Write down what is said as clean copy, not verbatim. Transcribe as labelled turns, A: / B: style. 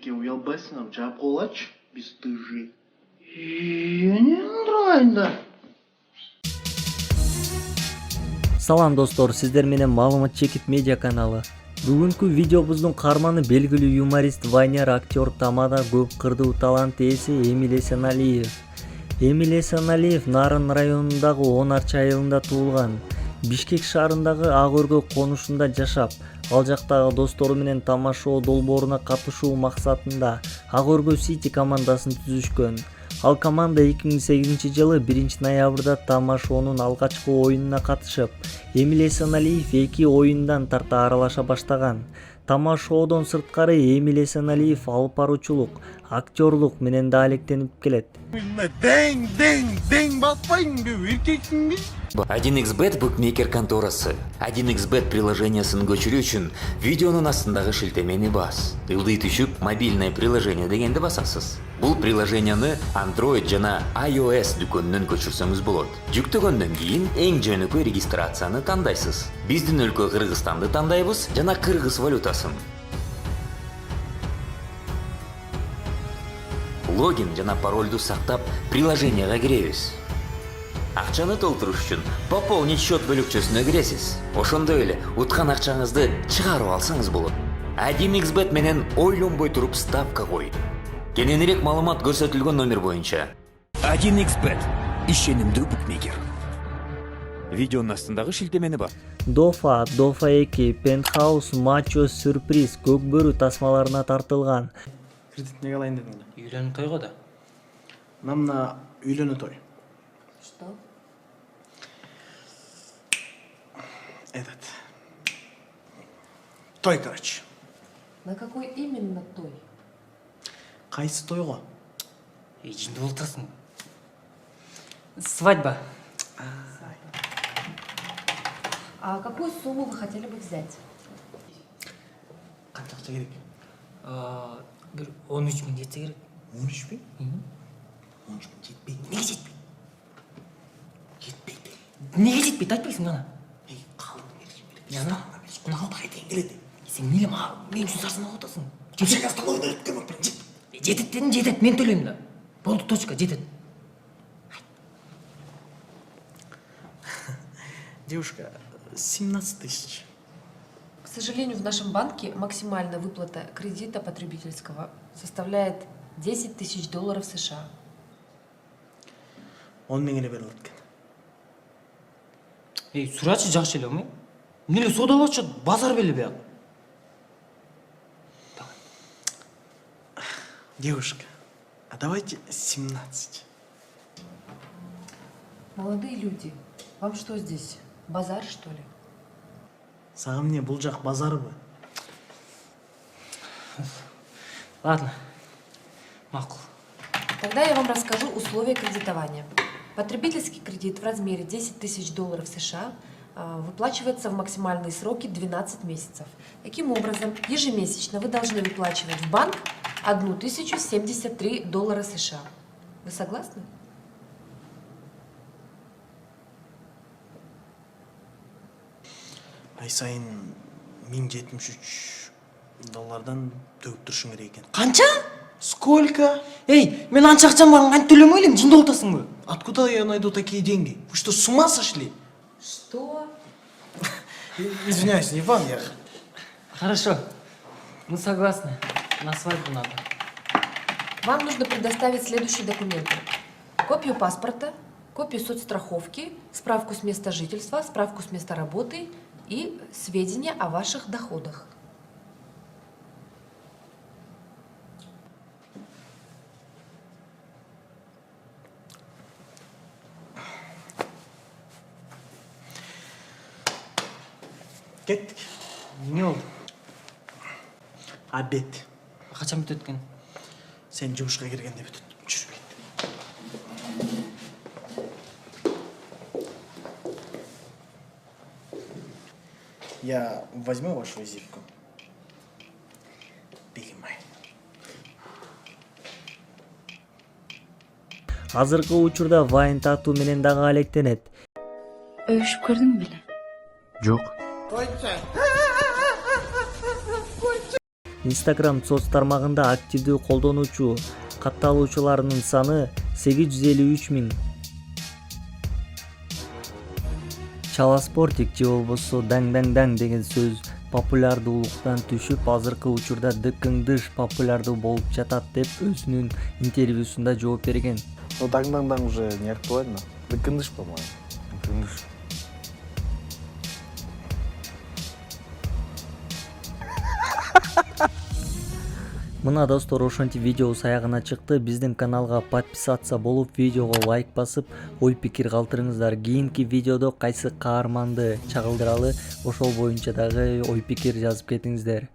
A: Неге уялбайсыңар, жаап коелачы, биз тыжи. Эмне андырайында?
B: Салам достор, сиздер менен Маалымат Чекит медиа каналы. Бүгүнкү видеобуздун каарманы белгилүү юморист, вайнер, актер, тамада көп кырдуу талант ээси Эмиль Эсеналиев. Эмиль Эсеналиев Нарын районундагы 10 айылында туулган. Бишкек шаарындагы Ак Өргө конушунда жашап, ал жактагы достору менен тамашоо долбооруна катышуу максатында Ак Өргө Сити командасын түзүшкөн. Ал команда 2008-жылы 1-ноябрда тамашоонун алгачкы оюнуна катышып, Эмиль Эсеналиев 2 оюндан тарта аралаша баштаган. Тамашоодон сырткары Эмиль Эсеналиев алып баруучулук, актерлук менен да алектенип келет.
A: Дең баспайсыңбы, эркексиңби?
C: 1xbet букмекер конторасы. 1xbet приложениясын көчүрүү үчүн видеонун астындагы шилтемени бас. Ылдый түшүп мобильное приложение дегенди басасыз. Бул приложенияны Android жана iOS дүкөнүнөн көчүрсөңүз болот. Жүктөгөндөн кийин эң жөнөкөй регистрацияны тандайсыз. Биздин өлкө Кыргызстанды тандайбыз жана кыргыз валютасын. Логин жана паролду сактап приложенияга киребиз. Акчаны толтуруш үчүн пополнить счет бөлүкчөсүнө киресиз. Ошондой эле уткан акчаңызды чыгарып алсаңыз болот. 1xbet менен ойлонбой туруп ставка кой. Кененирээк маалымат көрсөтүлгөн номер боюнча. 1xbet ишенимдүү букмекер. Видеонун астындагы шилтемени бар.
B: Дофа 2, Пентхаус, Мачо, Сюрприз, Көкбөрү тасмаларына тартылган.
A: Кредит неге алайын дедиң?
D: Үйлөнүү тойго да.
A: Намна үйлөнүү той.
E: Что?
A: Этот. Той, короче.
E: На какой именно той?
A: Кайсы тойго?
D: Жинди болтурасың. Свадьба.
E: А какую сумму вы хотели бы взять?
A: Канча акча керек?
D: Бир 13 000 жетсе керек.
A: 13 bin? 13 bin жетпейт.
D: Неге жетпейт? Жетпейт. Неге жетпейт? Айтпайсың ана.
A: Эй, калдың беришим керек.
D: Яна?
A: Кунагалтага тең келет.
D: Сен мейлі мен үшін сарсына отасың.
A: Кемшек асталойды өткөрмөк менен жет.
D: Жетет дедin, жетет. Мен төлейм да. Болды, точка, жетет.
A: Девушка, 17 тысяч.
E: К сожалению, в нашем банке максимальная выплата кредита потребительского составляет $10 000 США.
A: Он меңеле берилет экен.
D: Эй, сурачы жакшы эле ме? Мейлі содалачы базар беле бияк.
A: Девушка, а давайте 17.
E: Молодые люди, вам что здесь, базар, что ли?
A: Сага эмне, бул жак базарбы?
D: Ладно, макул.
E: Тогда я вам расскажу условия кредитования. Потребительский кредит в размере $10 000 США выплачивается в максимальные сроки 12 месяцев. Таким образом, ежемесячно вы должны выплачивать в банк $1073 США. Вы согласны?
A: Ай сайын $1073 төгүп турушуң керек экен.
D: Канча?
A: Сколько?
D: Эй, мен анча акчам барын кантип төлөмөй элем, жинди болтасыңбы?
A: Откуда я найду такие деньги? Вы что, с ума сошли?
E: Что?
A: Извиняюсь, не вам, я...
D: Хорошо, мы согласны. На свадьбу надо.
E: Вам нужно предоставить следующие документы. Копию паспорта, копию соцстраховки, справку с места жительства, справку с места работы и сведения о ваших доходах.
A: Кеттик.
D: Не болду?
A: Обед.
D: Качан бүтөт экен?
A: Сен жумушка киргенде бүтөт. Жүрүп кет. Я возьму вашу визитку. Бегемай.
B: Азыркы учурда вайн татуу менен дагы алектенет.
F: Өшүп көрдүң беле?
B: Жок. Instagram соц тармагында активдүү колдонуучу катталуучуларынын саны 853 000. Чала спортик же болбосо даң деген сөз популярдуулуктан түшүп, азыркы учурда дыкыңдыш популярдуу болуп жатат деп өзүнүн интервьюсунда жооп берген.
G: Ну, даң уже не актуально. Дыкындыш, по-моему. Дыкындыш.
B: Мына достор, ошентип видеобуз аягына чыкты. Биздин каналга подписаться болуп, видеого лайк басып, ой пикир калтырыңыздар. Кийинки видеодо кайсы каарманды чагылдыралы, ошол боюнча дагы ой пикир жазып кетиңиздер.